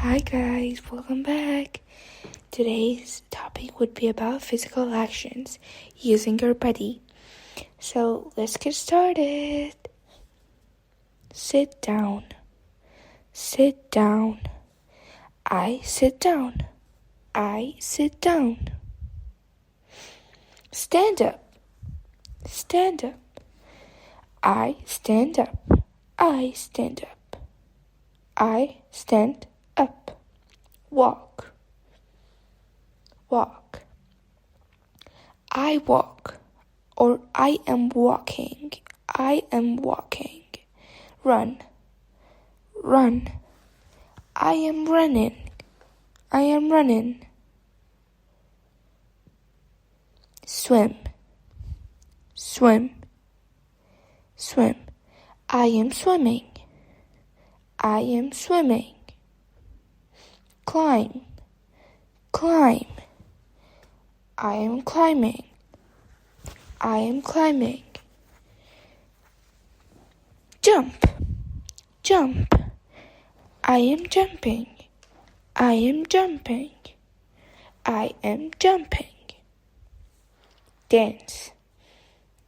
Hi guys, welcome back. Today's topic would be about physical actions using your body. So let's get started. Sit down. Sit down. I sit down. I sit down. Stand up. Stand up. I stand up. I stand up. I stand up. Walk. Walk. I walk, or I am walking. I am walking. Run. Run. I am running. I am running. Swim. Swim. Swim. I am swimming. I am swimming. Climb. Climb. I am climbing. I am climbing. Jump. Jump. I am jumping. I am jumping. I am jumping. Dance.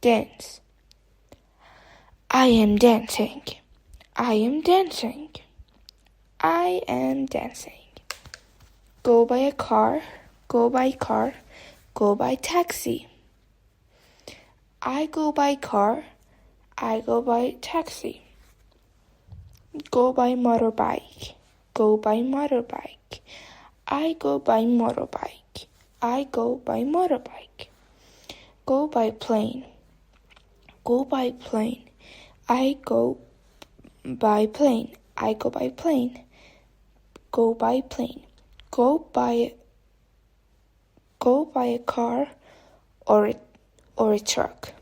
Dance. I am dancing. I am dancing. I am dancing. Go by a car. Go by car. Go by taxi. I go by car. I go by taxi. Go by motorbike. Go by motorbike. I go by motorbike. I go by motorbike. Go by plane. Go by plane. I go by plane. I go by plane. Go by plane. Go by a car or a truck.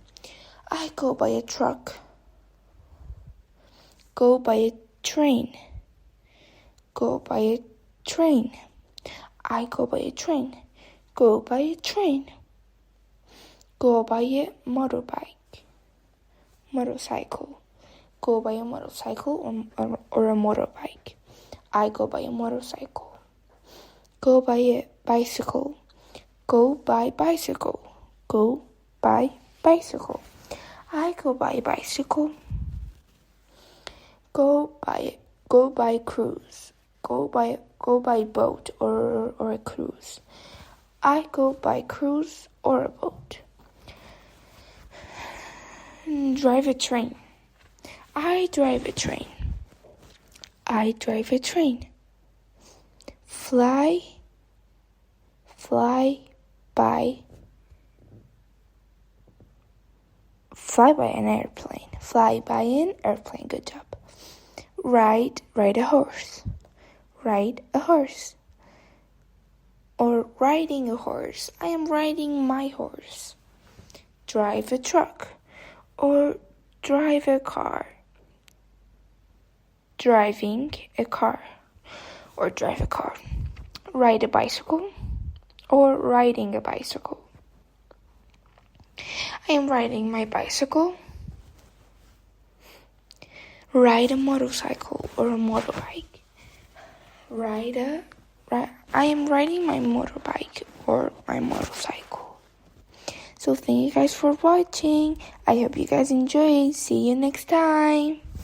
I go by a truck. Go by a train. Go by a train. I go by a train. Go by a train. Go by a motorbike. Motorcycle. Go by a motorcycle or a motorbike. I go by a motorcycle. Go by a bicycle. Go by bicycle. Go by bicycle. I go by bicycle. Go by cruise. Go by boat or a cruise. I go by cruise or a boat. Drive a train. I drive a train. I drive a train. Fly by an airplane. Fly by an airplane. Good job. Ride a horse. Ride a horse. Or riding a horse. I am riding my horse. Drive a truck. Or drive a car. Driving a car. Or drive a car. Ride a bicycle. Or riding a bicycle. I am riding my bicycle. Ride a motorcycle or a motorbike. I am riding my motorbike or my motorcycle. So thank you guys for watching. I hope you guys enjoyed. See you next time.